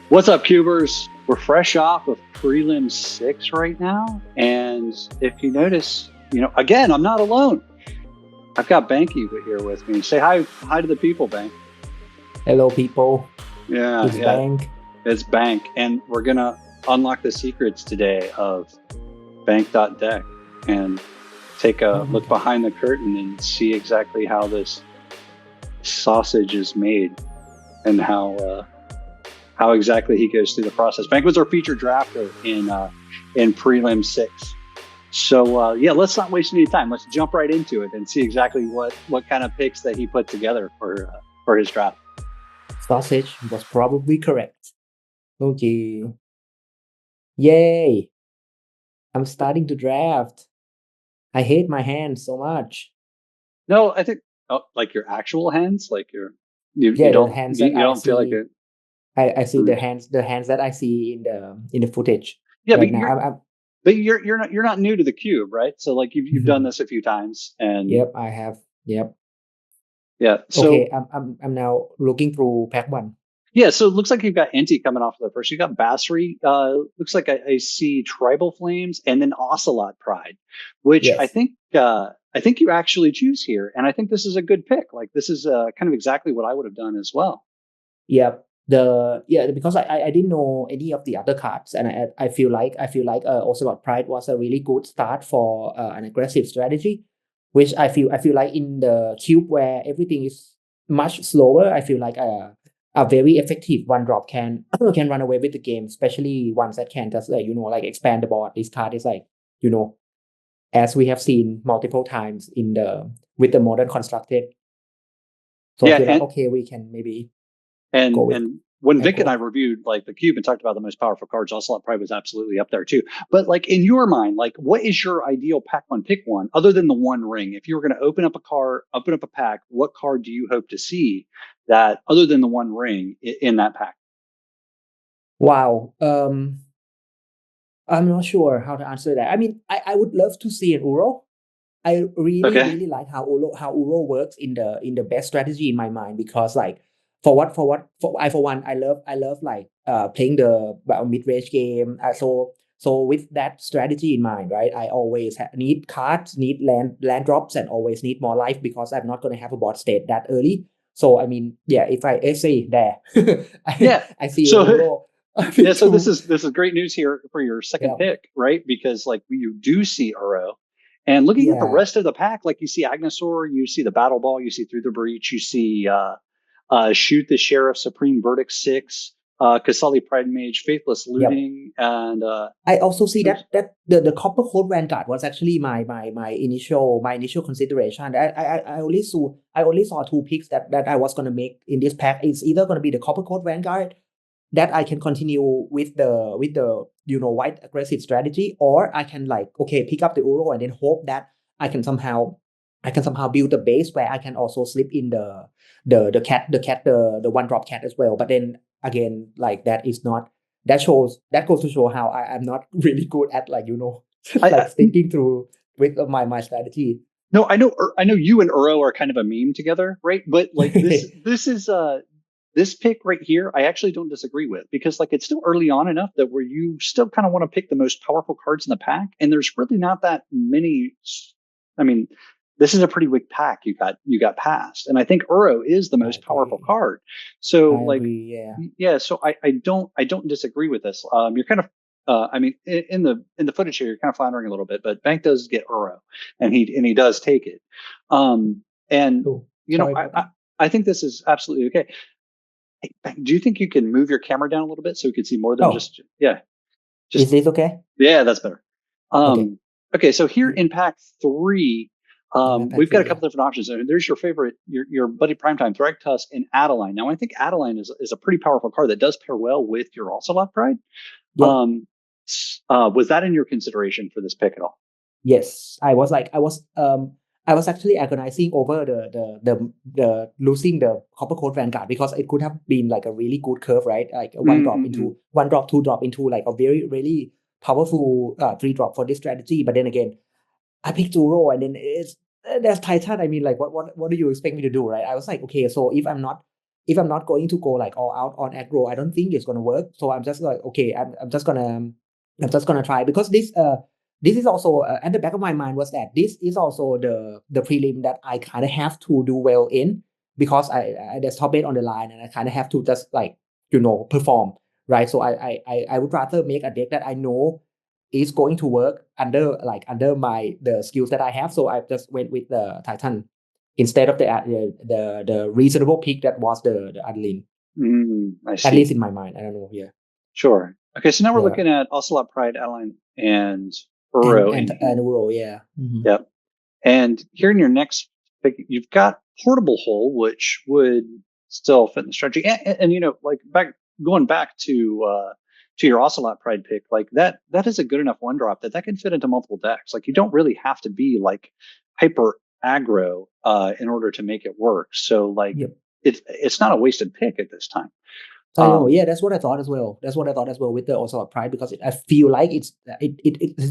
What's up, Cubers? We're fresh off of Prelim 6 right now. And if you notice, again, I'm not alone. I've got Banky here with me. Say hi to the people, Bank. Hello, people. Yeah, It's yeah, Bank. it's Bank. And we're going to unlock the secrets today of Bank.dec and take a look behind the curtain and see exactly how this sausage is made and how exactly he goes through the process. Bank was our featured drafter in Prelim 6. So let's not waste any time. Let's jump right into it and see exactly what kind of picks that he put together for his draft. Sausage was probably correct. Okay. Yay! I'm starting to draft. I hate my hands so much. No, I think like your actual hands, like you Yeah, the don't hands that you I don't feel like see. it. I see the hands that I see in the footage Yeah, right now. I'm but you're not new to the cube, right? So like you've done this a few times, and Yep, I have. Yep. yeah. Okay, So I'm now looking through pack one. yeah, so it looks like you've got Inti coming off of the first. You got Basri. Looks like I see Tribal Flames and then Ocelot Pride, which Yes. I think you actually choose here, and I think this is a good pick. Like this is kind of exactly what I would have done as well. Yep. Because I didn't know any of the other cards, and I feel like Ocelot Pride was a really good start for an aggressive strategy, which I feel like in the cube where everything is much slower, I feel like a very effective one drop can can run away with the game, especially ones that can just like expand the board. This card is like you know as we have seen multiple times in the with the modern constructed. So I Yeah, feel like okay, we can maybe go with and when Vic and I Echo. reviewed like the cube and talked about the most powerful cards, Ocelot Pride was absolutely up there too. But like in your mind, like what is your ideal pack one pick one other than the one ring? If you were going to open up a pack, what card do you hope to see that other than the one ring in that pack? Wow. I'm not sure how to answer that. I mean, I would love to see an Uro. I really, Okay. really like how Uro works in the best strategy in my mind because like for one I love like playing the mid range game. So with that strategy in mind, right? I always need cards, need land drops, and always need more life because I'm not going to have a board state that early. So I mean, yeah, if I say there, Yeah. I see an So Uro a yeah, bit so this too. is this is great news here for your second Yeah, pick, right? Because like you do see Uro, and looking at the yeah. rest of the pack, like you see Agnosaur, you see the Battle Ball, you see Through the Breach, you see Shoot the Sheriff, Supreme Verdict 6, Kasali Pride Mage, Faithless Yep. Looting, and I also see that the copper code vanguard was actually my initial consideration. I only saw two picks that I was gonna make in this pack. It's either gonna be the copper code vanguard that I can continue with the white aggressive strategy, or I can like okay pick up the Uro and then hope that I can somehow I can somehow build a base where I can also slip in the one drop cat as well. But then again, like that goes to show how I'm not really good at like I thinking through with my strategy. no, I know you and Uro are kind of a meme together, right? But like this pick right here, I actually don't disagree with because like it's still early on enough that where you still kind of want to pick the most powerful cards in the pack, and there's really not that many. I mean, this is a pretty weak pack you got passed, and I think Uro is the I most powerful agree. card. So I like, agree. Yeah. yeah, so I don't disagree with this. You're kind of I mean, in the footage here, you're kind of floundering a little bit, but Bank does get Uro, and he does take it. Um, and Oh, you know, sorry I, about I that. I think this is absolutely okay. Hey, Bank, do you think you can move your camera down a little bit so we can see more than Oh, just yeah, is just this okay? yeah, that's better. Okay. Okay, so here in pack three, In my pack we've got three, a yeah. couple different options. And there's your favorite, your buddy Primetime, Thragtusk, and Adeline. Now, I think Adeline is a pretty powerful card that does pair well with your Ocelot Pride. Yep. Um, was that in your consideration for this pick at all? Yes. I was actually agonizing over the losing the copper code vanguard because it could have been like a really good curve, right? Like a Mm-hmm. one drop, two drop into like a very, really powerful three drop for this strategy. But then again, I picked Zoro and then there's Titan. I mean, like what do you expect me to do, right? I was like, okay, so not going to go like all out on aggro, I don't think it's gonna work. So I'm just like, okay, I'm just gonna try, because this is also at the back of my mind was that this is also the prelim that I kind of have to do well in, because there's top eight on the line, and I kind of have to just like perform, right? So I would rather make a deck that I know is going to work under my the skills that I have. So I just went with the Titan instead of the reasonable pick that was the Adeline. I At least see. in my mind, I don't know. Yeah, Sure. Okay, so now we're yeah, looking at Ocelot, Pride, Adeline, and and Uro and in and hand. Uro, yeah. Mm-hmm. Yep. And here in your next pick, you've got Portable Hole, which would still fit in the strategy. And like going back to your Ocelot Pride pick, like that is a good enough one drop that can fit into multiple decks. Like you don't really have to be like hyper aggro in order to make it work. So like Yep. it's not a wasted pick at this time. I know. Um, Yeah, that's what I thought as well. That's what I thought as well with the also Pride, because I feel like it's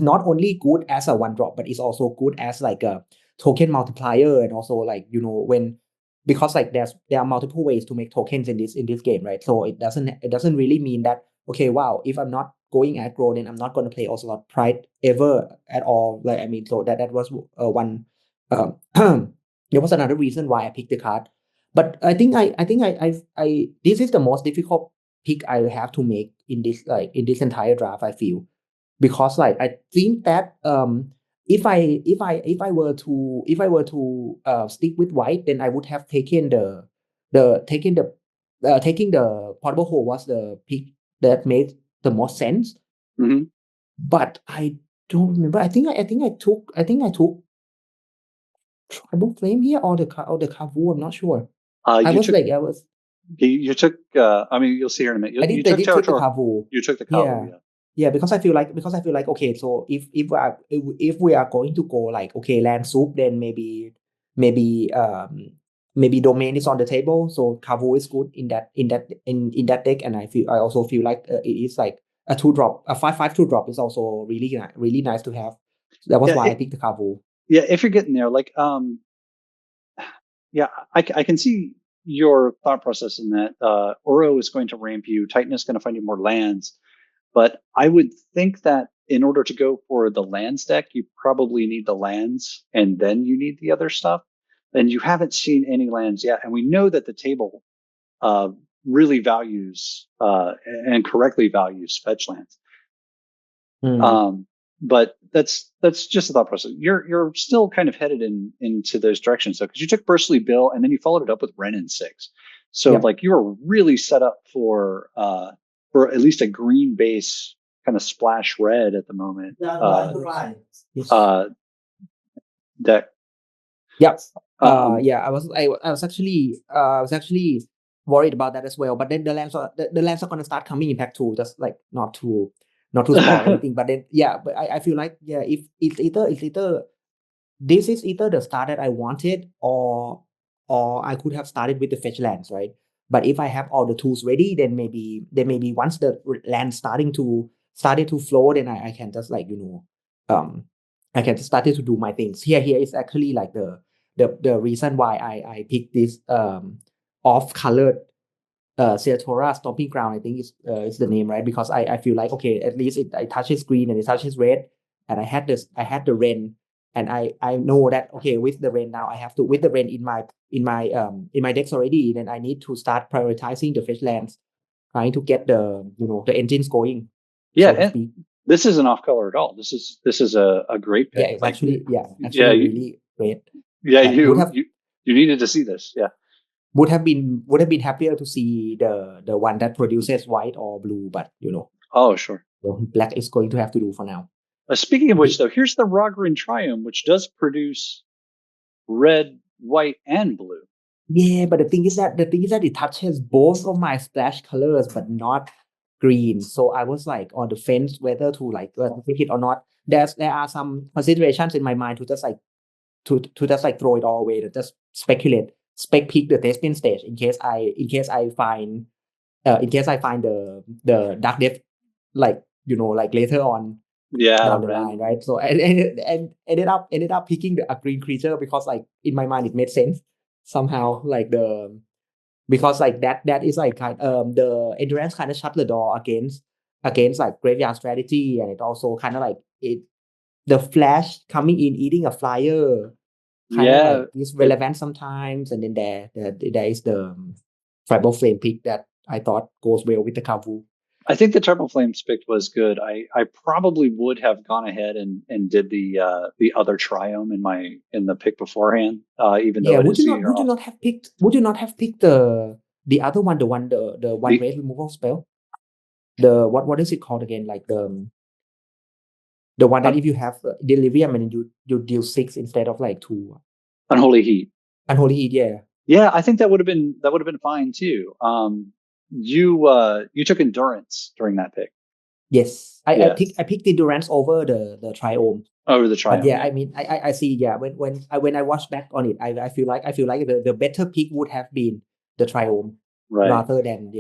not only good as a one drop, but it's also good as like a token multiplier, and also like when, because like there are multiple ways to make tokens in this game, right? So it doesn't really mean that, okay, wow, if I'm not going aggro, then I'm not going to play also Pride ever at all. Like, I mean, so that was one. Um, there was another reason why I picked the card. But I think this is the most difficult pick I have to make in this entire draft, I feel, because like I think that if I were to stick with white, then I would have the taken the taking the Portable Hole was the pick that made the most sense. mhm. But I don't remember. I think I took Tribal Flame here, or the Kavu. I'm not sure. I You was took like I was you took. I mean, you'll see here in a minute. You I took did take the territory. Kavu. You took the Kavu. Yeah. Yeah. Yeah, because I feel like, okay, so if we are going to go like, okay, land soup, then maybe maybe domain is on the table. So Kavu is good in that deck, and I also feel like it is like a 2 drop, a 5/5 2 drop is also really nice to have. So that was Yeah. why I picked the Kavu. Yeah. If you're getting there, like, yeah, I can see your thought process in that Oro is going to ramp you, Titan is going to find you more lands, but I would think that in order to go for the lands deck, you probably need the lands and then you need the other stuff. And you haven't seen any lands yet, and we know that the table uh, really values and correctly values fetch lands. Mm. Um, but that's just a thought process. You're still kind of headed into those directions, though, because you took Bursley Bill and then you followed it up with Ren and six. So Yep. like you are really set up for at least a green base kind of splash red at the moment Yes. deck. Yep. Um, Yeah, I was actually worried about that as well. But then the lands are gonna start coming in pack two, just like not to spoil anything. But then yeah, but I feel like, yeah, if it's either this is either the start that I wanted, or I could have started with the fetch lands, right? But if I have all the tools ready, then maybe once the land started to flow, then I can just like um I can just started to do my things. Here is actually like the reason why I picked this off colored Seatora Stomping Ground, I think is the name, right? Because I feel like, okay, at least it touches green and it touches red, and I had the Ren, and I know that, okay, with the Ren now I have to, with the Ren in my decks already, then I need to start prioritizing the fetch lands, trying to get the engines going, yeah, so to and speak. this isn't off color at all. This is a great Yeah, pick. it's Like, actually, yeah, yeah, actually really great. yeah, Would you have you you needed to see this. Yeah. would have been happier to see the one that produces white or blue, but Oh, sure. black is going to have to do for now. Speaking of which, The- though, here's the Rogrin Triumph, which does produce red, white, and blue. yeah, but the thing is that it touches both of my splash colors, but not green. So I was like on the fence whether to like take it or not. There are some considerations in my mind to just like to just like throw it all away, to just spec pick the testing stage in case I find the dark depth, like like later on Yeah, down the line, Ren. right? So and ended up picking a green creature, because like in my mind it made sense somehow, like because like that is like the endurance kind of shut the door against like graveyard strategy, and it also kind of like it the flash coming in eating a flyer kind of Yeah, like is relevant sometimes, and then there is the tribal flame pick that I thought goes well with the Kavu. I think the Turbo Flames pick was good. I probably would have gone ahead and did the other Triome in the pick beforehand, even though Yeah, it is zero would you off. not have picked the other one, the one The red removal spell? The what is it called again? Like the one that un, if you have delirium and you deal 6 instead of like 2. Unholy Heat. Unholy heat, yeah. Yeah, I think that would have been fine too. You took endurance during that pick. Yes. Yeah, I picked the endurance over the triome. over the But Triome. yeah, Yeah, I mean I see, yeah, when I watch back on it, I feel like the better pick would have been the triome right. rather than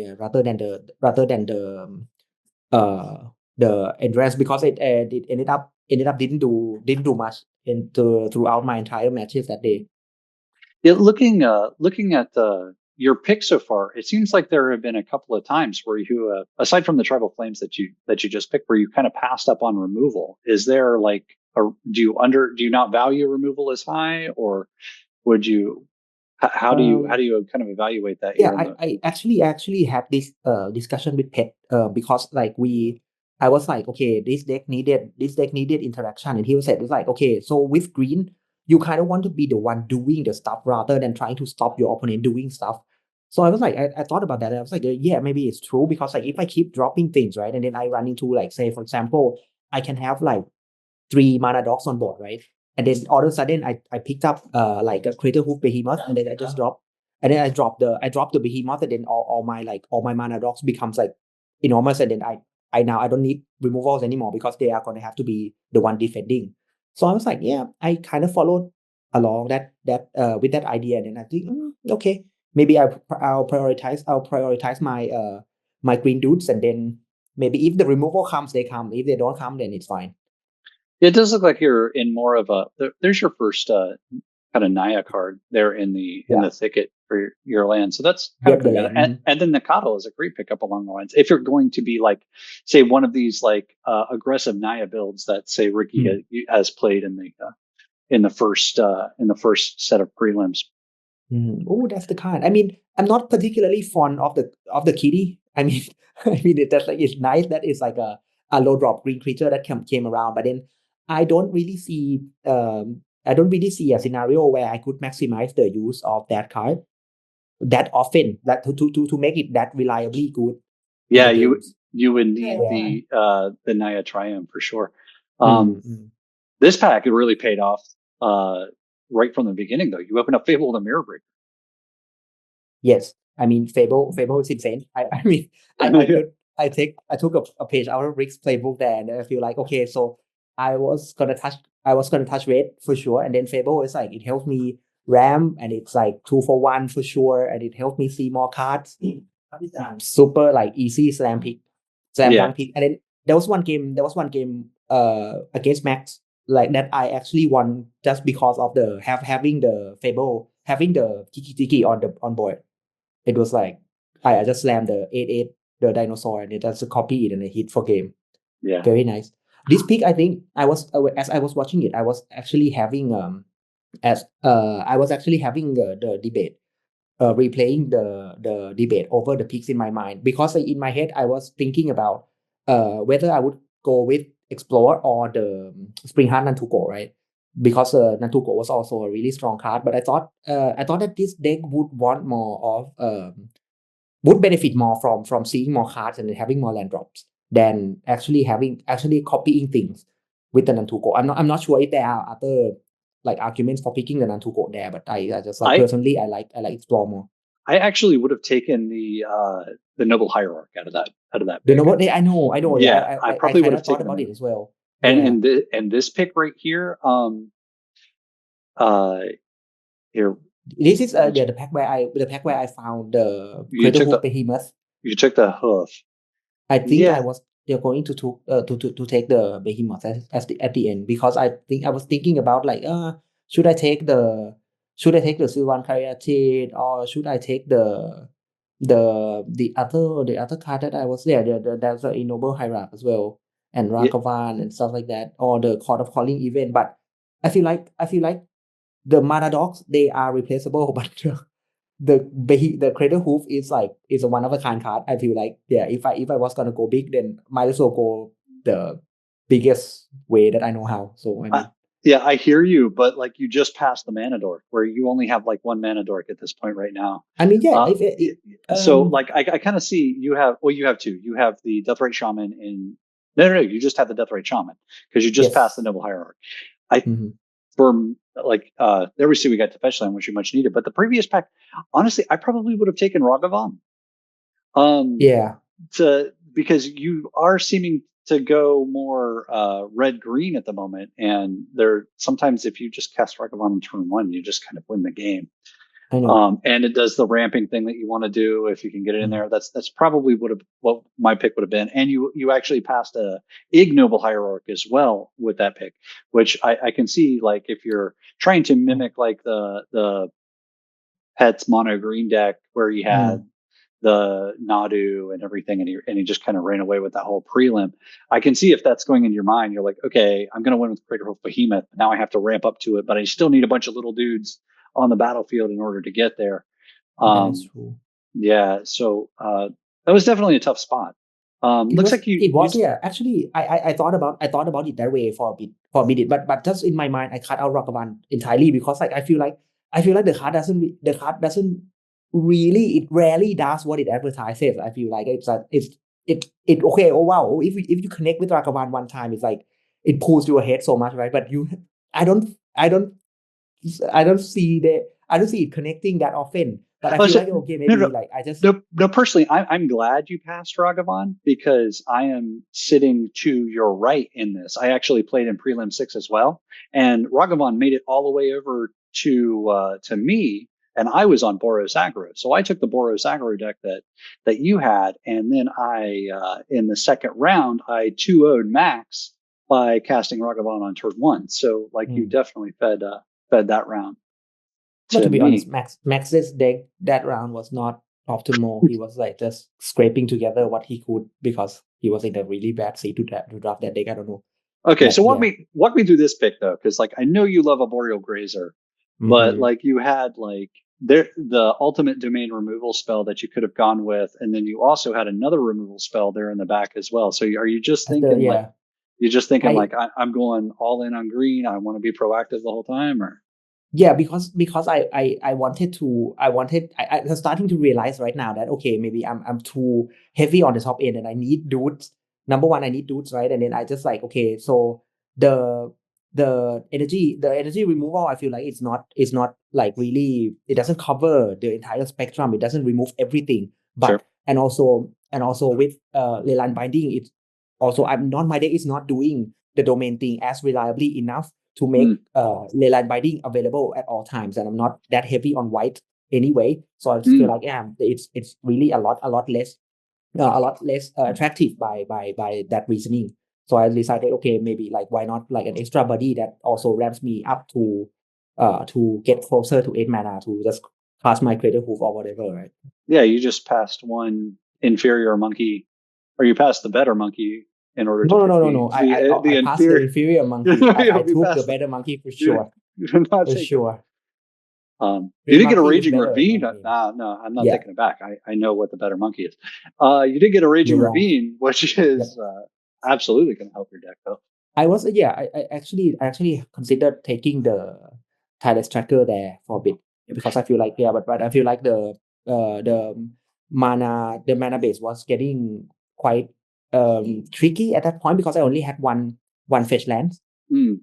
uh the endurance, because it ended up didn't do much throughout my entire matches that day. Yeah, looking at your pick so far, it seems like there have been a couple of times where you, aside from the Tribal Flames that you just picked, where you kind of passed up on removal. Is there like do you not value removal as high, or would you? How do you kind of evaluate that Yeah, here in the? I actually had this discussion with Pet, because like I was like, okay, this deck needed interaction, and he said it's like, okay, so with green you kind of want to be the one doing the stuff rather than trying to stop your opponent doing stuff. So I was like, I thought about that, and I was like, yeah, maybe it's true, because like if I keep dropping things, right, and then I run into, like, say for example, I can have like 3 mana dogs on board, right? And then all of a sudden I picked up like a Crater Hoof Behemoth, and then I just dropped, and then I dropped the Behemoth, and then all my mana dogs becomes like enormous, and then I now I don't need removals anymore because they are gonna have to be the one defending. So I was like, yeah, I kind of followed along with that idea, and then I think, okay, maybe I'll prioritize my green dudes, and then maybe if the removal comes, they come. If they don't come, then it's fine. It does look like you're in more of a. There's your first kind of Naya card there in Yeah. the thicket for your land. So that's kind of Yep, the pretty good. land. And then Nakado is a great pickup along the lines. If you're going to be like, say, one of these like aggressive Naya builds that say Ricky Mm. has played in the first set of prelims. Oh, that's the kind. I mean, I'm not particularly fond of the kitty. I mean, I mean that's like, it's nice that it's like a low drop green creature that came around, but then I don't really see I don't really see a scenario where I could maximize the use of that card that often, that to make it that reliably good in Yeah, the you games. you would need Yeah. the Naya Triumph for sure. Mm, Um, mm. this pack it really paid off right from the beginning though. You open up Fable the Mirror Yes, I mean Fable is insane. I mean I Breaker. could I took a page out of Rick's playbook there, and I feel like, okay, so I was gonna touch red for sure, and then Fable is like, it helps me ram, and it's like 2 for 1 for sure, and it helps me see more cards. Super like easy slam Yeah, dunk pick, and then there was one game against Max, like that I actually won just because of the having the Fable, having the Tiki on board. It was like I just slammed the 8/8 the dinosaur, and it just copy it and a hit for game. yeah, Very nice. This pick, I think as I was watching it, I was actually having the debate, replaying the debate over the picks in my mind, because in my head I was thinking about whether I would go with Explore or the Spring Heart Nantuko, right? Because Nantuko was also a really strong card, but I thought that this deck would want more of would benefit more from seeing more cards and having more land drops than actually copying things with the Nantuko. I'm not sure if there are other like arguments for picking the Nantuko there, but I just like, I personally I like Explore more. I actually would have taken the Noble Hierarch out of that The pick. Noble, I know, yeah, Yeah, I I probably would kind have of thought taken about them. it as well. And Yeah. this pick right here, uh, here This is the pack where I found the you Cradle took the Hoof Behemoth. you took the hoof. I think I Yeah, was they're going to take the Behemoth at the end, because I think I was thinking about like, should I take the should I take the Sylvan Caryatid, or should I take the the other card that I was there's a Ignoble Hierarch as well, and Yeah, Ragavan and stuff like that, or the Court of Calling event. But I feel like the Mana Dogs, they are replaceable, but the Cradle Hoof is a one of a kind card. I feel like, if I was gonna go big, then might as well go the biggest way that I know how. So I I, mean, yeah, I hear you, but like you just passed the mana dork, where you only have like one mana dork at this point right now. yeah, Uh, if it, so like I kind of see you have two. You have the Deathrite Shaman in no, you just have the Deathrite Shaman because you just passed the yes. Noble Hierarch. I Hmm. for like there we see we got the fetch land, which you much needed, but the previous pack, honestly, I probably would have taken Ragavan. Um, Yeah, to because you are seeming to go more red green at the moment, and there sometimes if you just cast Ragavan on turn one, you just kind of win the game. I know. And it does the ramping thing that you want to do if you can get it in Mhm. there. That's probably would have what my pick would have been. And you actually passed a ignoble hierarch as well with that pick, which I can see like if you're trying to mimic like the Pets mono green deck where he Mm. had the Nadu and everything, and he just kind of ran away with that whole prelim. I can see if that's going into your mind. You're like, okay, I'm going to win with Crater Hoof Behemoth. Now I have to ramp up to it, but I still need a bunch of little dudes on the battlefield in order to get there. That is Um, true. yeah, so that was definitely a tough spot. It Looks was like you it you was yeah. Actually, I thought about it that way for a minute, but just in my mind, I cut out Ragavan entirely because like I feel like the card doesn't really, it rarely does what it advertises. I feel like it okay. Oh wow, if you connect with Ragavan one time, it's like it pulls you ahead so much, right? But I don't I don't I don't see it connecting that often. But I Oh, feel so, like okay, no, no, maybe like I just no, no. Personally, I'm glad you passed Ragavan because I am sitting to your right in this. I actually played in Prelim 6 as well, and Ragavan made it all the way over to me, and I was on Boros aggro. So I took the Boros aggro deck that you had, and then I in the second round I 2-0'd Max by casting Ragavan on turn one. So like you hmm. definitely fed that round But to to be honest, me. Max's deck that round was not optimal. He was like just scraping together what he could because he was in a really bad seat to draft that deck. I don't know, Okay, but so yeah. walk me through this pick though, because like I know you love a Boreal Grazer, but Hmm. like you had like there the ultimate domain removal spell that you could have gone with, and then you also had another removal spell there in the back as well. So are you just As the thinking like yeah, you're just thinking I like I'm going all in on green. I want to be proactive the whole time, or yeah, because I was starting to realize right now that okay, maybe I'm too heavy on the top end and I need dudes. Number one, I need dudes, right? And then I just like, okay, so the the energy removal, I feel like it's not like really, it doesn't cover the entire spectrum. It doesn't remove everything. sure. But and also with Leyline binding, it's also I'm not my deck is not doing the domain thing as reliably enough to make Mm, leyline binding available at all times, and I'm not that heavy on white anyway. So I just feel mm. like it's really a lot less attractive by that reasoning. So I decided, okay, maybe like why not like an extra body that also ramps me up to get closer to 8 mana to just cast my Cradle Hoof or whatever, right? Yeah, you just passed one inferior monkey, or you passed the better monkey in order to No, no, pick no, no, no. the I passed the inferior. inferior monkey. I You took the passed the better monkey for you're, sure, you're not for taking. sure. You Green did get a monkey is raging better in ravine. my opinion. No, I'm not Yeah, taking it back. I know what the better monkey is. You did get a raging you're wrong. ravine, which Yep. is absolutely going to help your deck, though. I was yeah. I actually considered taking the tireless tracker there for a bit because I feel like yeah, but I feel like the mana base was getting quite tricky at that point because I only had one fetch land. Mm,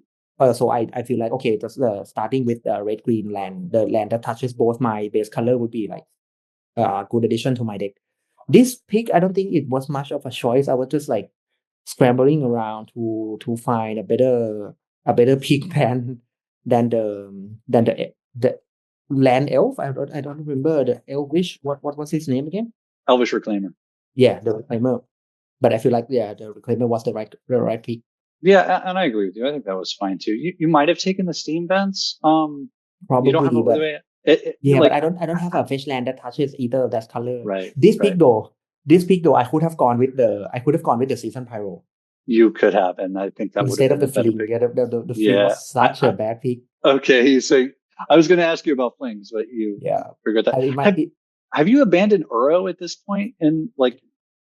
So I feel like okay, just starting with the red green land, the land that touches both my base color would be like a good addition to my deck. This pick, I don't think it was much of a choice. I was just like scrambling around to find a better pick than the land elf. I don't remember the elvish. What was his name again? Elvish Reclaimer. Yeah, the reclaimer. But I feel like yeah, the reclaimer was the right pick. Yeah, and I agree with you. I think that was fine too. You might have taken the steam vents. You don't have Probably, a but Yeah, but like I don't have a fetch land that touches either of that color. right, This right. pick though, I could have gone with the season pyro You could have, and I think that would have instead of been the a better fling. pick. Yeah, the fling Yeah. was such a bad pick. Okay. So I was going to ask you about flings, but you Yeah, forgot that. I, in my it, Have you abandoned Uro at this point? And like,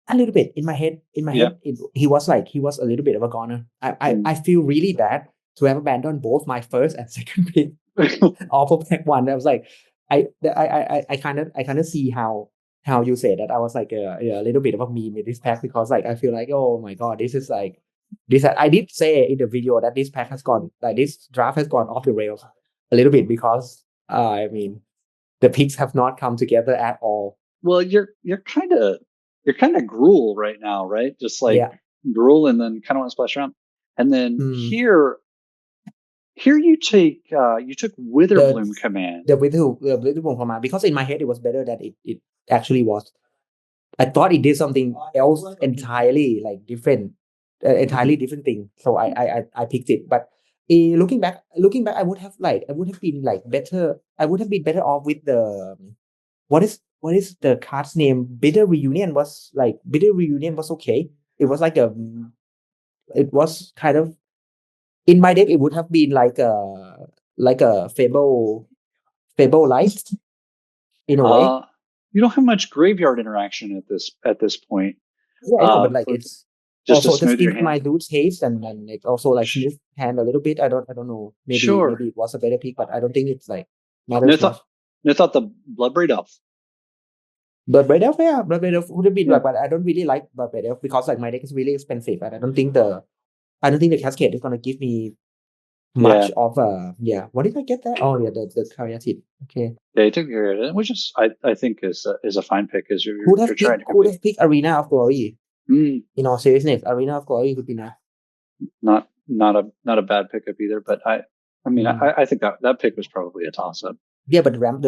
a little bit in my head. yeah. He was a little bit of a goner. I, I Mm. I feel really bad to have abandoned both my first and second pick off of pack one. I was like, I kind of see how you say that. I was like a little bit of a meme with this pack because like I feel like, oh my god, this is like this. I did say in the video that this pack has gone like this draft has gone off the rails a little bit because I mean the picks have not come together at all. Well, you're kind of gruel right now, right? Just like Yeah. gruel and then kind of want to splash around. And then Hmm. here you took The Witherbloom Command. the command because in my head it was better that it actually was. I thought it did something else entirely like different, entirely different thing. So I picked it. But looking back, I would have been like better. I would have been better off with the what is the card's name? Bitter Reunion was okay. It was like it was kind of in my deck. It would have been like a Fable Light in a way. Uh, you don't have much graveyard interaction at this point. Yeah, I know, but like For it's just to also just smooth your give hand. my dudes haste and it also like Sh- smooth hand a little bit. I don't know. Maybe Sure. maybe it was a better pick, but I don't think it's like No matters much. thought, no thought the Bloodbraid Elf. But Elf, yeah, Blood Elf would have been Yeah. like, but I don't really like Blood Elf because like my deck is really expensive, and I don't think the Cascade is gonna give me Yeah. much of yeah. What did I get there? Oh yeah, the Caryatid. Okay. Yeah, you took care of it, which is I think is a fine pick as you're Could have you're trying picked to could compete. have picked Arena of Glory. Mm, In all seriousness, Arena of Glory could be nice. not a bad pickup either, but I mean Mm. I think that pick was probably a toss up. Yeah, but ramp.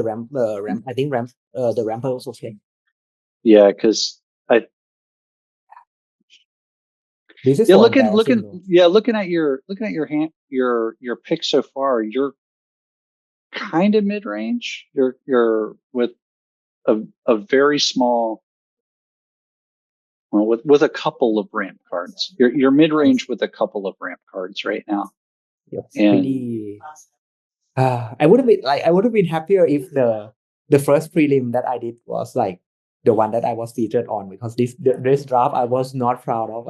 I think ramp. The ramper was okay. Yeah, because I This is yeah so looking embarrassing though. yeah looking at your hand your pick so far, you're kind of mid range. You're with a very small well with a couple of ramp cards. You're mid range with a couple of ramp cards right now, Yes, and pretty. I would have been happier if the first prelim that I did was like the one that I was featured on because this draft I was not proud of.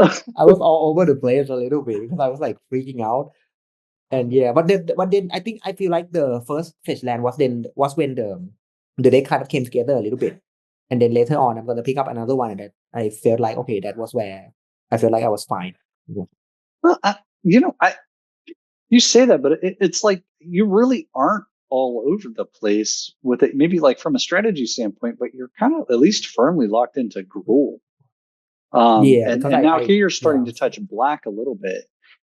I was all over the place a little bit because I was like freaking out. And yeah, but then I feel like the first fetch land was when the deck kind of came together a little bit. And then later on I'm gonna pick up another one that I felt like okay, that was where I felt like I was fine. well, I you say that, but it's like you really aren't all over the place with it. Maybe like from a strategy standpoint, but you're kind of at least firmly locked into Gruul. Yeah, And because and now here you're yeah. starting to touch black a little bit.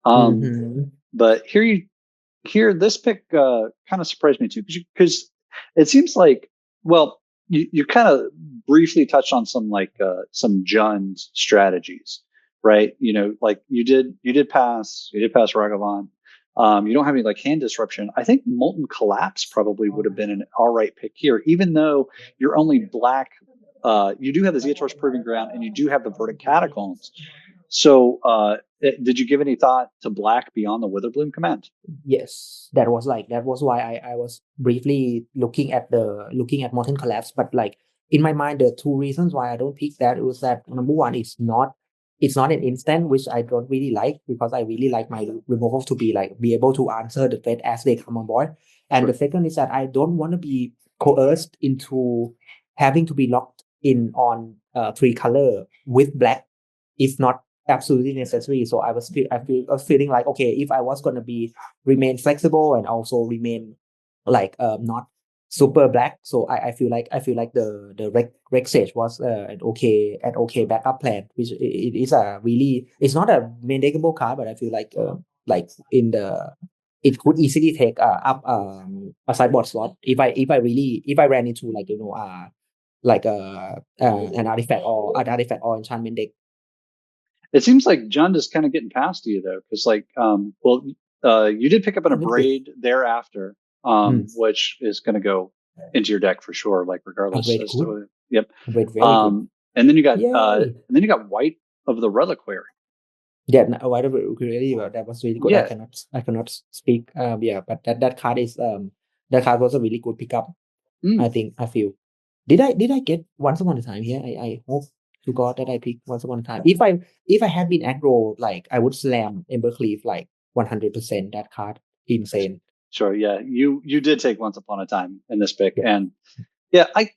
Um, Mm-hmm. but here this pick kind of surprised me too because it seems like well you kind of briefly touched on some Jund strategies, right? Like you did pass Ragavan. You don't have any like hand disruption. I think Molten Collapse probably would have been an all right pick here, even though you're only black. You do have the Zeator's Proving Ground and you do have the Verdict Catacombs. So, did you give any thought to black beyond the Witherbloom command? Yes, that was why I was briefly looking at Molten Collapse, but like in my mind, the two reasons why I don't pick that was that number one, it's not an instant, which I don't really like because I really like my removal to be able to answer the threat as they come on board. And the Sure. second is that I don't want to be coerced into having to be locked in on three color with black if not absolutely necessary. So I was feeling like okay, if I was gonna be remain flexible and also remain like not super black. So I feel like the Rex Sage was an okay backup plan, which it is a really it's not a maintainable card, but I feel like in the it could easily take up a sideboard slot if I ran into like like an artifact or enchantment deck. It seems like Jund is kind of getting past you though, because like, well, you did pick up an A little bit. Abrade thereafter. which is going to go into your deck for sure, like regardless. Great, good. Yep. Great, very good. And then you got White of the Reliquary. Yeah, White of the Reliquary, that was really good. Yeah. I cannot speak. But that card is that card was a really good pickup. I feel. Did I get Once Upon a Time here? I hope to God that I picked Once Upon a Time. If I had been aggro, like I would slam Embercleave like 100%. That card, insane. Sure. Yeah. You did take Once Upon a Time in this pick, and yeah, I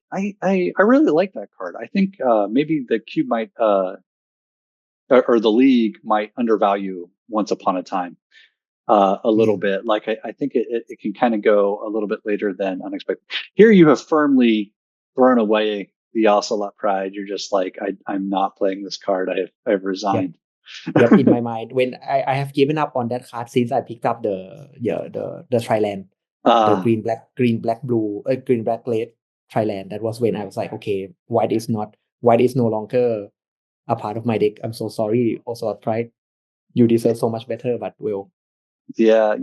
really like that card. I think maybe the cube might or the league might undervalue Once Upon a Time a little bit. Like I think it can kind of go a little bit later than unexpected. Here you have firmly thrown away the Ocelot Pride. You're just like, I'm not playing this card. I've resigned. Yep, in my mind, when I have given up on that card since I picked up the Triland, the green black blue green black red Triland. That was when I was like, okay, white is no longer a part of my deck. I'm so sorry, also Pride. You deserve so much better, but well. Yeah,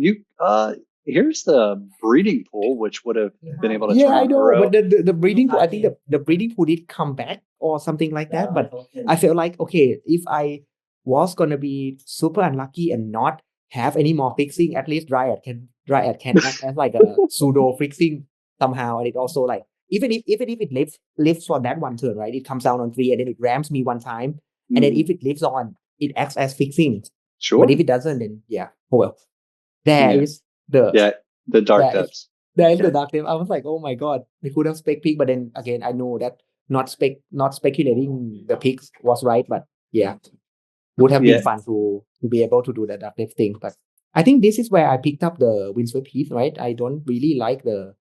here's the breeding pool, which would have been able to turn I on know, Uro. but the breeding pool, I think the breeding pool did come back or something like that. But I felt like, okay, if I was gonna be super unlucky and not have any more fixing, at least Dryad can act as like a pseudo fixing somehow, and it also like even if it lives for that one turn, right? It comes down on 3 and then it rams me one time, and then if it lives on, it acts as fixing. Sure. But if it doesn't, then oh well. There is the dark depths. There is the dark depth. I was like, oh my god, we could have spec pick, but then again, I know that not speculating the picks was right, but would have been fun to be able to do the dark depth thing. But I think this is where I picked up the Windswept Heath, right? I don't really like the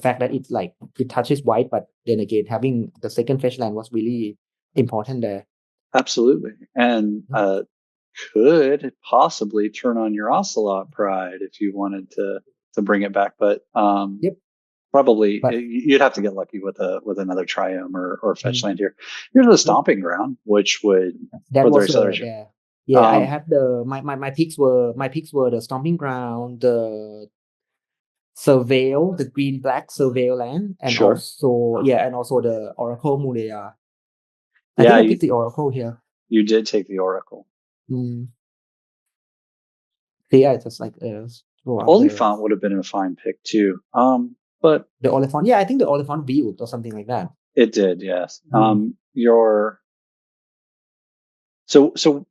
fact that it touches white, but then again, having the second fetch land was really important there. Absolutely, and could possibly turn on your Ocelot Pride if you wanted to bring it back, but probably you'd have to get lucky with another Triome or fetch land here. Here's the Stomping Ground, which would that was there. Yeah, I had my picks were the Stomping Ground, the Surveil, the green black Surveil land, and also the Oracle Mulea. I think I picked the Oracle here. You did take the Oracle. Yeah, just like Oliphant would have been a fine pick too. But the Oliphant, I think the Oliphant build or something like that. It did, yes. So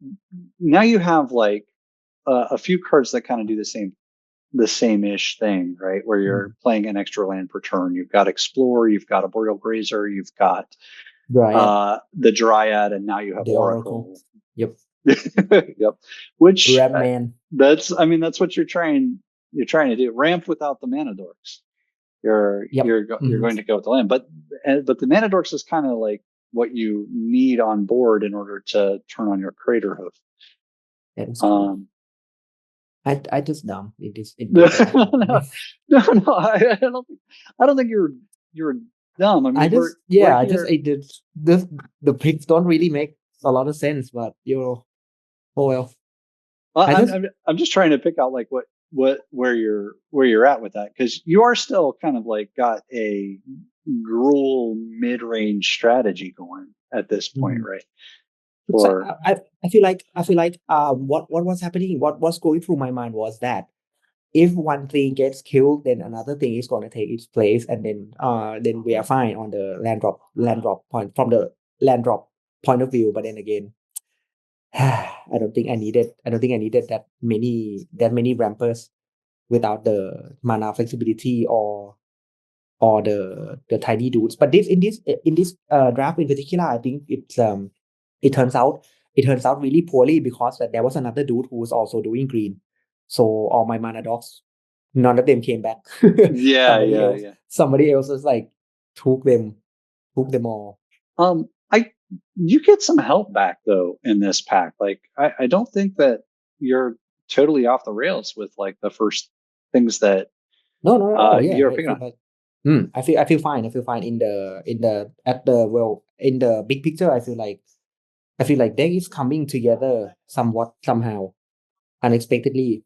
now you have like a few cards that kind of do the same-ish thing, right? Where you're playing an extra land per turn. You've got Explorer, you've got a Boreal Grazer, you've got the Dryad, and now you have the Oracle. Yep. Yep. Which that's what you're trying to do. Ramp without the Mana Dorks. You're going to go with the land, but the Mana Dorks is kind of like what you need on board in order to turn on your Crater Hoof. I just dumb. It is. No, I don't think you're dumb. I mean, the picks don't really make a lot of sense, but oh well. I'm just trying to pick out like where you're at with that, because you are still kind of like got a Gruul mid-range strategy going at this point, right? Or I feel like what was happening, what was going through my mind was that if one thing gets killed, then another thing is going to take its place, and then we are fine on the land drop point from the land drop point of view. But then again, I don't think I needed that many rampers without the mana flexibility or the tiny dudes. But in this draft in particular, I think it turns out really poorly, because that there was another dude who was also doing green. So all my Mana Dogs, none of them came back. Somebody else was like took them all. You get some help back though in this pack. Like I don't think that you're totally off the rails with like the first things that you're picking on. I feel fine. I feel fine in the big picture. I feel like deck is coming together somehow unexpectedly.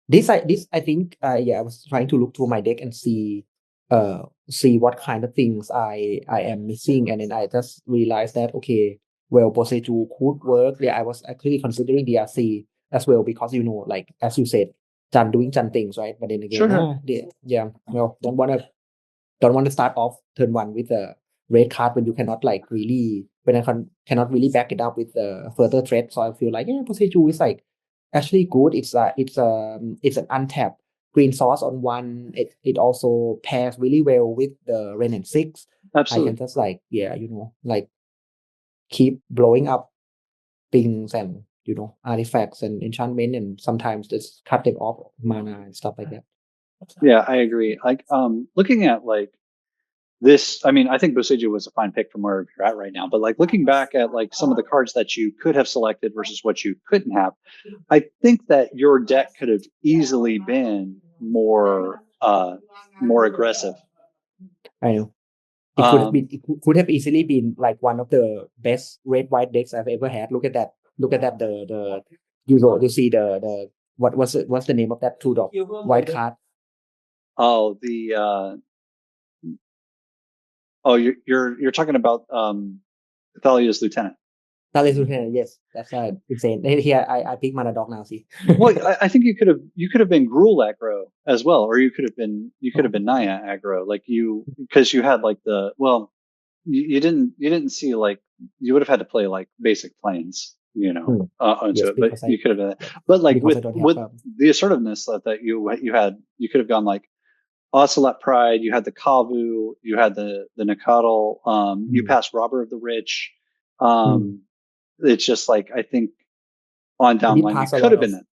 This I think I was trying to look through my deck and see what kind of things I am missing, and then I just realized that okay, well, Poseju could work. Yeah, I was actually considering DRC as well because like as you said, Chan doing Chan things, right? But then again, Sure. yeah, well, don't want to start off turn one with a red card when you cannot like really when cannot really back it up with further threat. So I feel like Poseju is like actually good. It's an untapped green sauce on one. It also pairs really well with the Ren and Six. I can Absolutely. just like like keep blowing up things and artifacts and enchantment and sometimes just cut them off mana and stuff like that. Yeah, I agree. Like, looking at like this, I mean, I think Boseiju was a fine pick from where you're at right now, but like looking back at like some of the cards that you could have selected versus what you couldn't have, I think that your deck could have easily been more aggressive. I know. Um, It could have easily been like one of the best red white decks I've ever had. Look at that. Look at that. You see the what's the name of that 2 drop white card? oh, you're talking about Thalia's lieutenant. Thales Lieutenant, yes, that's insane. Here I pick mana dog now. See. Well, I think you could have been Gruul aggro as well, or you could have been Naya aggro, like you because you had like you didn't see like you would have had to play like basic planes, Hmm. onto Yes, it, but you could have done that. But like because I with don't have with the assertiveness that you had, you could have gone like Ocelot Pride, you had the Kavu, you had the Nakatl, you hmm, passed Robber of the Rich. hmm. It's just like I think on I down did line you pass a could lot have of been that,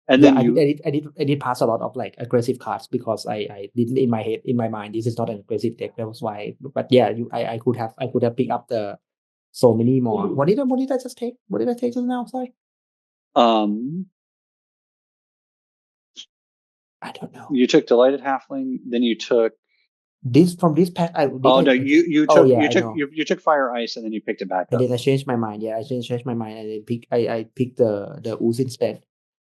and yeah, then you I did pass a lot of like aggressive cards because I didn't in my mind this is not an aggressive deck. That was why. But yeah, I could have picked up the so many more. What did I just take? What did I take just now? Sorry, um I don't know. you took Delighted Halfling, then you took This from this pack oh no, I did. you Oh took yeah, you I took know. you took Fire Ice and then you picked it back And up. then I changed my mind. Yeah, I changed my mind and then I picked the Ooze instead.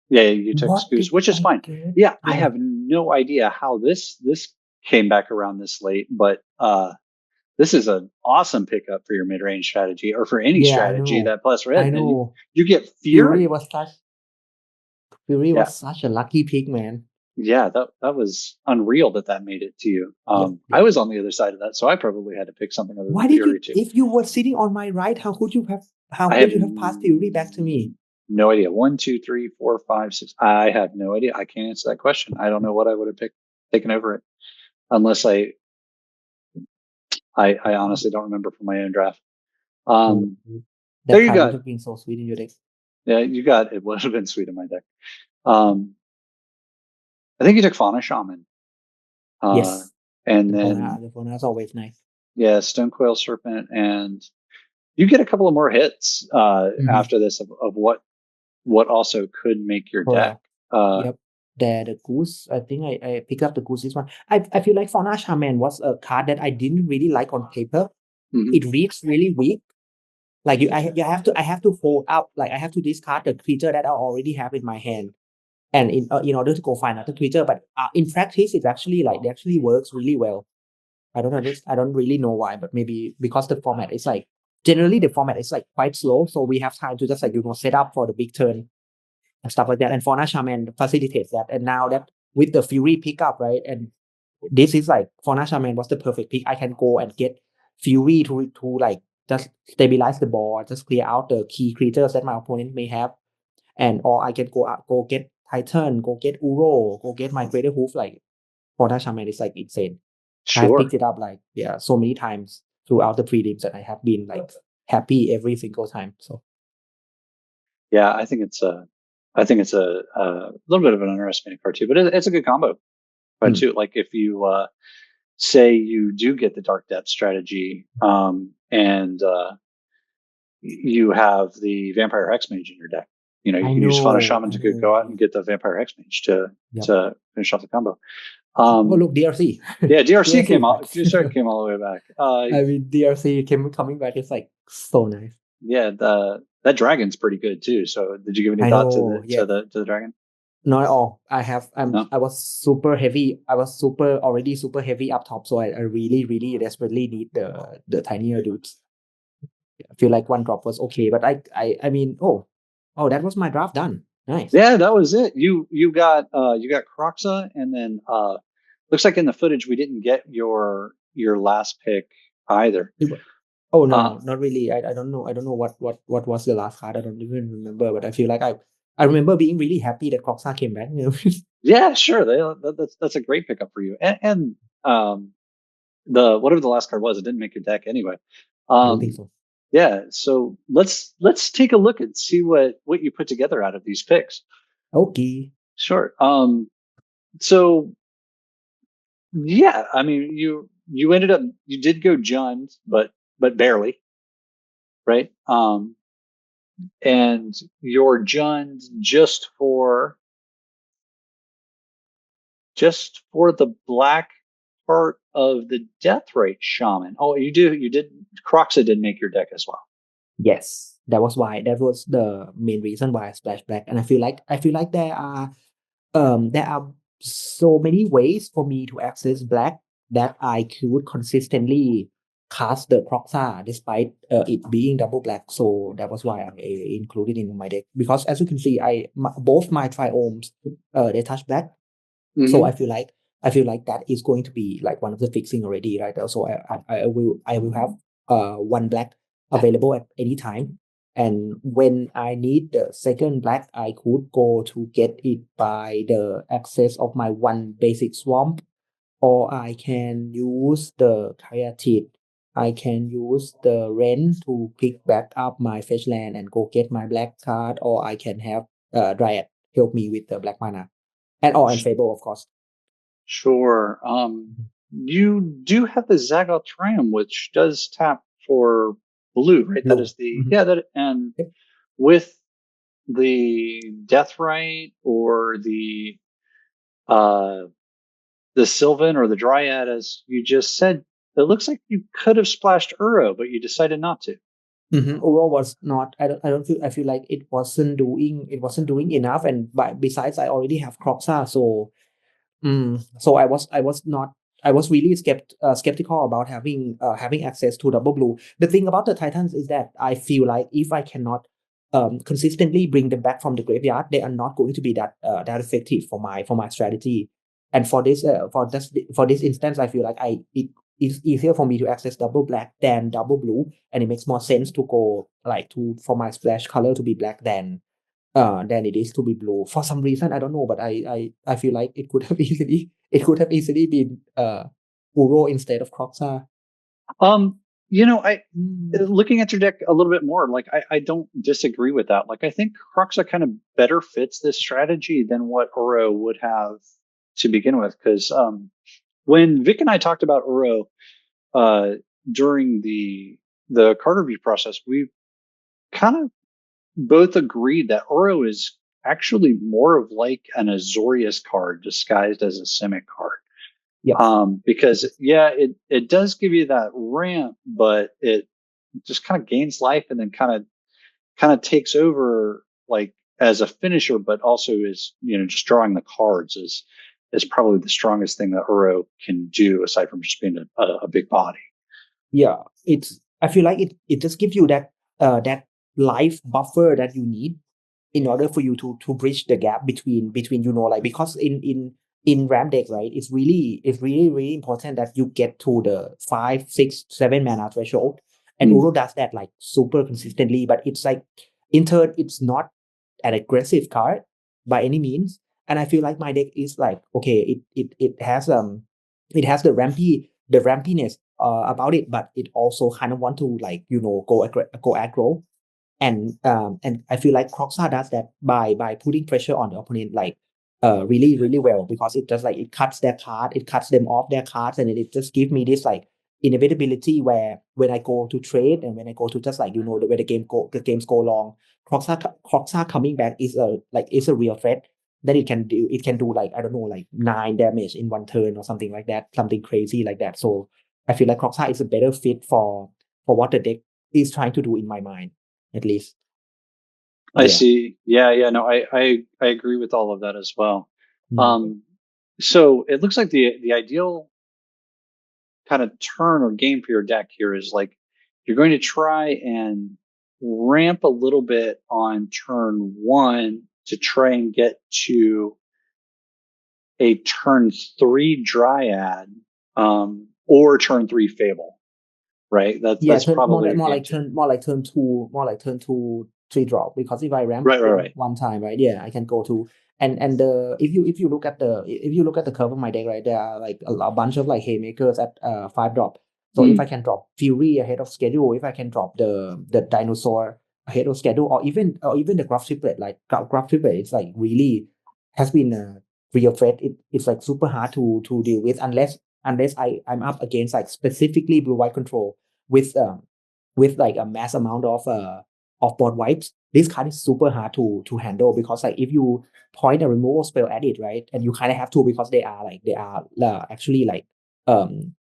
Yeah, you took What Scoos, did which is I fine. get? Yeah, I Yeah, have no idea how this came back around this late, but this is an awesome pickup for your mid range strategy or for any yeah, I strategy know. that plus red, I man. You know. you get Fury Fear. was such Fury Yeah, was such a lucky pick, man. yeah, that was unreal that made it to you. Yep, I yep. was on the other side of that, so I probably had to pick something other than Why did Fury you? too. If you were sitting on my right, how I could have you have passed Fury back to me? no idea. One, two, three, four, five, six. I have no idea. I can't answer that question. I don't know what I would have picked taken over it unless I honestly don't remember from my own draft. Oh, There that you card go. would have been so sweet in your deck. Yeah, you got it. Would have been sweet in my deck. Um, I think you took Fauna Shaman, uh, Yes, and then the Fauna is always nice. yeah, Stonecoil Serpent, and you get a couple of more hits Mm-hmm. after this of what also could make your deck. Correct. Uh, Yep. The goose. I think I picked up the goose this one. I feel like Fauna Shaman was a card that I didn't really like on paper. mhm. It reads really weak. Like I have to hold up. Like I have to discard the creature that I already have in my hand, and in order to go find another creature. But in practice, it's actually like it actually works really well. I don't really know why, but maybe because the format is like generally the format is like quite slow, so we have time to just like set up for the big turn and stuff like that. And Fauna Shaman facilitates that. And now that with the Fury pickup, right? And this is like Fauna Shaman was the perfect pick. I can go and get Fury to like just stabilize the board, just clear out the key creatures that my opponent may have, and or I can go get Titan, go get Uro, go get my Greater Hoof. Like Fauna Shaman is like insane. I have Sure. picked it up like so many times throughout the prelims, and I have been like happy every single time. So Yeah, I think it's a little bit of an underestimated card too, but it's a good combo card hmm, too. Like if you say you do get the Dark Depth strategy, and you have the Vampire Hexmage in your deck. You I can use Fauna know, Shaman I to know. go out Yeah. and get the Vampire Hexmage to Yep. to finish off the combo. Oh Um, look, DRC. yeah, DRC DRC is came back. out. DRC came all the way back. I mean, DRC coming back is like so nice. Yeah, that dragon's pretty good too. So, did you give any I thought to know. Yeah, the dragon? Not at all. No. I was super heavy. I was already super heavy up top. So I really, really desperately need the tinier dudes. I feel like one drop was okay, but I mean, that was my draft done. Nice. Yeah, that was it. You got Croxa, and then looks like in the footage we didn't get your last pick either. Oh Uh, no, not really. I don't know. I don't know what was the last card. I don't even remember. But I feel like I remember being really happy that Croxa came back. yeah, sure. That's a great pickup for you. And the whatever the last card was, it didn't make your deck anyway. I don't think Um, so. yeah. So let's take a look and see what you put together out of these picks. Okay. Sure. So yeah, I mean you ended up you did go Jund, but barely, right? And your Jund just for the black part of the Deathrite Shaman. Oh, you did Croxa did make your deck as well. Yes, that was why. That was the main reason why I splash black. And I feel like there are so many ways for me to access black that I could consistently cast the Proxa despite it being double black. So that was why I included in my deck. Because as you can see, both my triomes they touch black. So Mm-hmm. I feel like that is going to be like one of the fixing already, right? So I will have one black available at any time. And when I need the second black, I could go to get it by the access of my one basic swamp, or I can use the Kayatid. I can use the Ren to pick back up my fetch land and go get my black card, or I can have Dryad help me with the black mana. And Fable, of course. Sure. You do have the Zagoth Triumph, which does tap for blue, right? That Blue. is the Mhm. yeah that and Yep. with the Deathrite or uh the Sylvan or the Dryad, as you just said, it looks like you could have splashed Uro, but you decided not to. Uro was not. I don't feel. I feel like it wasn't doing. It wasn't doing enough. And besides, I already have Croxa, so so I was not. I was really skeptical about having access to double blue. The thing about the Titans is that I feel like if I cannot consistently bring them back from the graveyard, they are not going to be that effective for my strategy. And for this instance, I feel like it is easier for me to access double black than double blue, and it makes more sense to go like to for my splash color to be black than it is to be blue. For some reason, I don't know, but I feel like it could have easily been Uro instead of Croxa. Um, I Mm. looking at your deck a little bit more, like I don't disagree with that. Like I think Croxa kind of better fits this strategy than what Uro would have to begin with. Because when Vic and I talked about Uro uh, during the card review process, we kind of both agreed that Uro is actually more of like an Azorius card disguised as a Simic card. Yep. Because yeah, it does give you that ramp, but it just kind of gains life and then kind of takes over like as a finisher, but also is just drawing the cards is probably the strongest thing that Uro can do aside from just being a big body. Yeah, it's. I feel like it just gives you that life buffer that you need in order for you to bridge the gap between like because in Ram deck, right, it's really important that you get to the 5, 6, 7 mana threshold, and Mm. Uro does that like super consistently. But it's like in turn, it's not an aggressive card by any means, and I feel like my deck is like okay, it has the rampiness about it, but it also kind of want to like go aggro, and I feel like Croxa does that by putting pressure on the opponent like really well, because it just like it cuts their card, it cuts them off their cards, and it just gives me this like inevitability where when I go to trade and when I go to just like the way the games go long, Croxa coming back is a real threat that it can do like I don't know like 9 damage in one turn or something like that, something crazy like that. So I feel like Croxa is a better fit for what the deck is trying to do in my mind, at least. I Yeah. see. Yeah. No, I agree with all of that as well. Mm. So it looks like the ideal kind of turn or game for your deck here is like you're going to try and ramp a little bit on turn one to try and get to a turn three dryad, or turn three fable, right? Yeah, That's turn more probably like your game two. more like turn two three drop, because if I ramp Right. one time, right? Yeah, I can go to, and the if you look at the curve of my deck, right, there are like a bunch of like haymakers at 5 drop. So if I Mm. can drop Fury ahead of schedule, if I can drop the dinosaur ahead of schedule, or even the Gruff Triplet, like Gruff Triplet, it's like really has been a real threat. It's like super hard to deal with, unless I'm up against like specifically blue white control with like a mass amount of board wipes. This card is super hard to handle, because like if you point a removal spell at it, right, and you kind of have to, because they are actually like um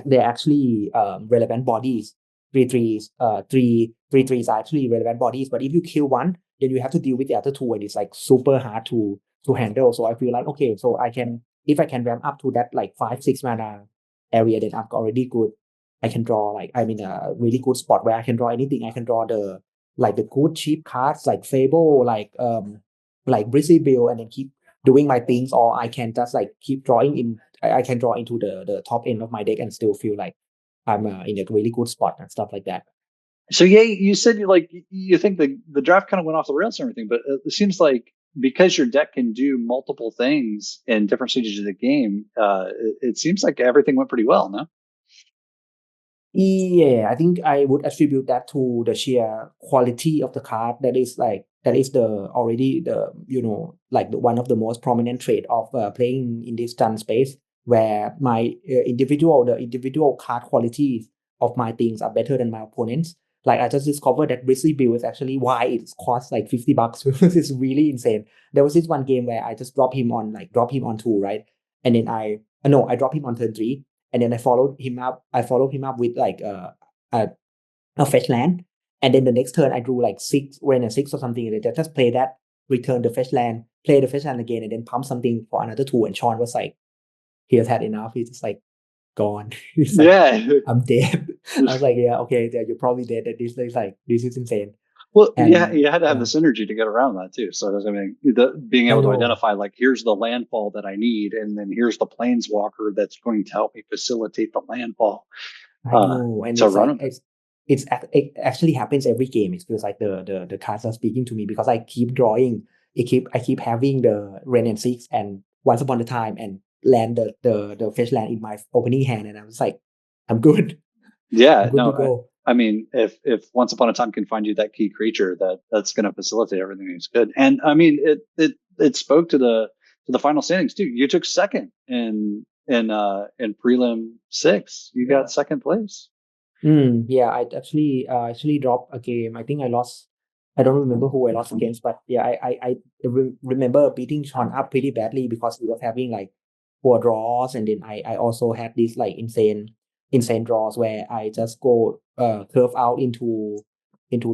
they're actually relevant bodies. Three threes are actually relevant bodies, but if you kill one, then you have to deal with the other two, and it's like super hard to handle. So I feel like, okay, so I can, if I can ramp up to that like 5 6 mana area, then I'm already good. I can draw like, I'm in a really good spot where I can draw anything. I can draw the good cheap cards like Fable, like Brizzy Bill, and then keep doing my things, or I can just like keep drawing in. I can draw into the top end of my deck and still feel like I'm in a really good spot and stuff like that. So yeah, you said you think the draft kind of went off the rails and everything, but it seems like because your deck can do multiple things in different stages of the game, it seems like everything went pretty well, no? Yeah, I think I would attribute that to the sheer quality of the card. That is the already the like one of the most prominent trait of playing in this done space, where my the individual card qualities of my things are better than my opponents. Like I just discovered that Grizzly Bill is actually why it costs like $50 because it's really insane. There was this one game where I just drop him on two, right, and then I drop him on turn three, and then I followed him up with like a a fetch land, and then the next turn I drew like ran a six or something, and then just play that, return the fetch land, play the fetch land again, and then pump something for another two. And Sean was like, he has had enough. He's just like gone. He's like, Yeah. I'm dead. I was like, yeah, okay, yeah, you're probably dead. And this is like, this is insane. Well, yeah, And you had to have the yeah, synergy to get around that too. So I mean, being I able to know, identify like here's the landfall that I need, and then here's the planeswalker that's going to help me facilitate the landfall I know, and to it's run like them. it actually happens every game. It feels like the cards are speaking to me, because I keep drawing. I keep having the Ren and Six and Once Upon a Time, and land the fetch land in my opening hand, and I was like, I'm good. I'm Yeah, good to no, go. I mean, if Once Upon a Time can find you that key creature, that's going to facilitate everything that's good. And I mean, it spoke to the final standings too. You took second in prelim six. You got second place. Yeah, I actually dropped a game. I think I lost. I don't remember who I lost against, but yeah, I remember beating Sean up pretty badly, because he was having like poor draws, and then I also had these like insane draws where I just go curve out into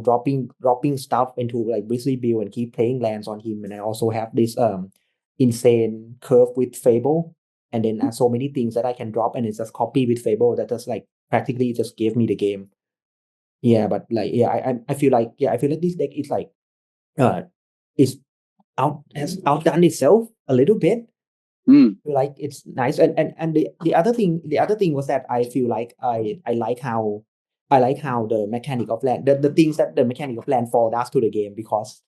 dropping stuff into like Grizzly Bill and keep playing lands on him, and I also have this insane curve with Fable, and then so many things that I can drop, and it's just copy with Fable that just like practically just gave me the game. Yeah, but like yeah, I feel like, yeah, I feel like this deck is like uh is has outdone itself a little bit. Mm. I feel like it's nice, and the other thing was that I feel like I like how the mechanic of land, the things that the mechanic of landfall does to the game, because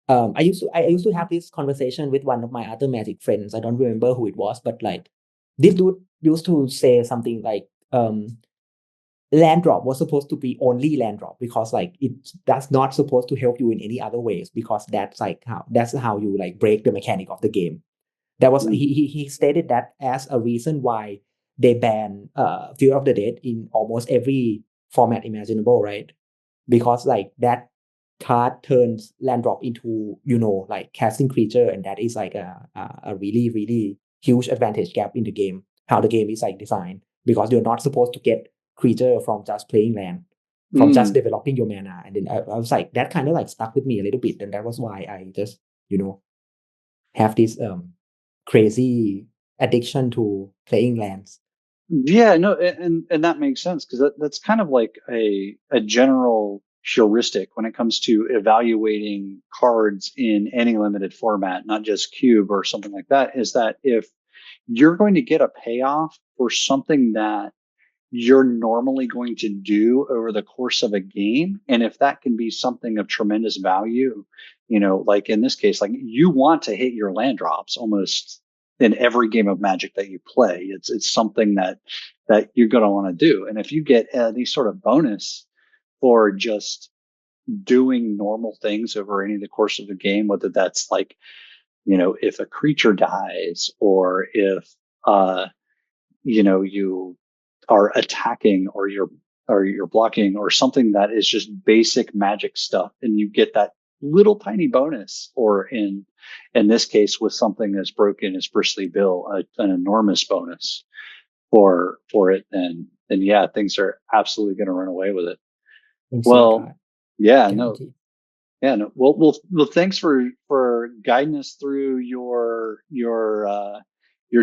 I used to have this conversation with one of my other Magic friends. I don't remember who it was, but like this dude used to say something like land drop was supposed to be only land drop, because like that's not supposed to help you in any other ways, because that's how you like break the mechanic of the game. That was Mm. he stated that as a reason why they ban Fear of the Dead in almost every format imaginable, right? Because like that card turns land drop into like casting creature, and that is like a really huge advantage gap in the game, how the game is like designed, because you're not supposed to get creature from just playing land. from just Mm. developing your mana. And then I was like, that kind of like stuck with me a little bit, and that was why I just have this crazy addiction to playing lands. Yeah, no, and that makes sense because that's kind of like a general heuristic when it comes to evaluating cards in any limited format, not just cube or something like that, is that if you're going to get a payoff for something that you're normally going to do over the course of a game, and if that can be something of tremendous value, like in this case, like you want to hit your land drops almost in every game of Magic that you play. It's something that you're going to want to do, and if you get any sort of bonus for just doing normal things over any of the course of the game, whether that's like if a creature dies, or if you are attacking, or you're blocking, or something that is just basic Magic stuff, and you get that little tiny bonus, or in this case with something as broken as Bristly Bill, an enormous bonus for it, then yeah, things are absolutely going to run away with it. Insane Well, card, yeah, no, guaranteed. yeah, no. Well, thanks for guiding us through your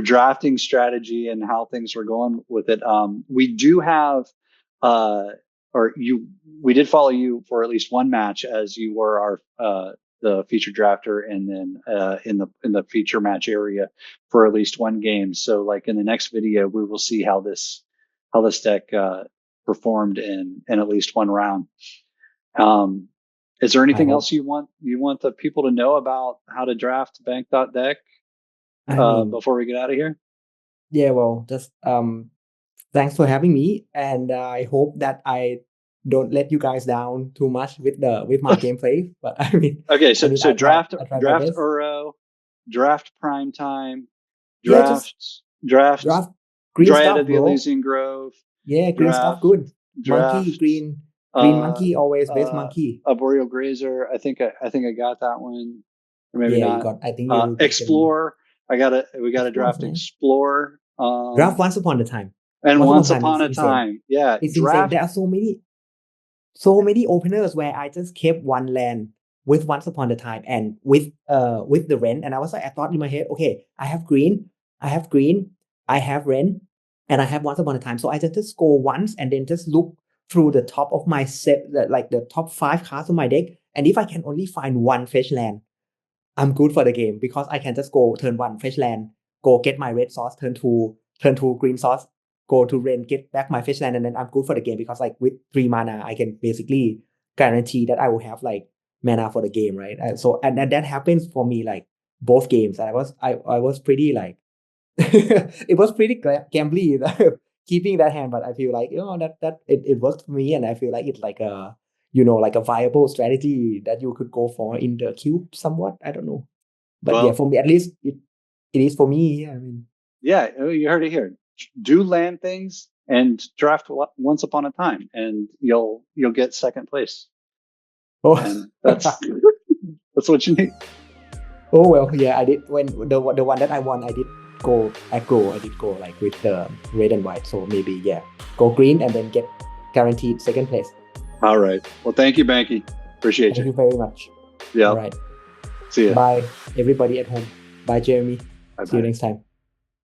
drafting strategy and how things were going with it. We do have, uh, or you, we did follow you for at least one match, as you were our the feature drafter, and then in the feature match area for at least one game. So, like in the next video, we will see how this deck performed in at least one round. Is there anything else you want the people to know about how to draft Bank.dec before we get out of here? Yeah, well, just thanks for having me, and I hope that I don't let you guys down too much with my gameplay. But Okay, so I draft try my best. Uro, draft Prime Time, Yeah, just draft draft green Dryad stuff, of the bro. Elysian Grove, Yeah, green stuff, draft good. Monkey, draft green uh monkey, always best monkey. Arboreal Grazer. I think I got that one, or maybe Yeah, you not. got. I think you got them. Explore. We got to Explore is draft nice. Explore. Draft Once Upon a Time. And Once Upon a Once Time Upon is a insane. Time. Yeah. It's insane. Draft. There are so many openers where I just kept one land with Once Upon a Time and with the Rent, and I was like, I thought in my head, okay, I have green, I have Rent, and I have Once Upon a Time. So I just go once and then just look through the top of my set, like the top 5 cards of my deck, and if I can only find one fetch land, I'm good for the game, because I can just go turn 1 fetch land, go get my red sauce, turn 2 green sauce, go to rain, get back my fetch land, and then I'm good for the game, because like with 3 mana I can basically guarantee that I will have like mana for the game, right? So and that happens for me like both games, and I was pretty like it was pretty gambly keeping that hand, but I feel like that it worked for me, and I feel like it's like a like a viable strategy that you could go for in the cube somewhat. I don't know, but yeah, Well, for me at least it is for me. yeah, you heard it here. Do land things and draft Once Upon a Time, and you'll get second place. Oh, And that's what you need. oh well, yeah, I did when the one that I won, I did go aggro. I did go like with the red and white, so maybe go green and then get guaranteed second place. All right. Well, thank you, Banky. Appreciate Thank you. you very much. Yeah. All right. See ya. Bye, everybody at home. Bye, Jeremy. Bye See you bye. next time.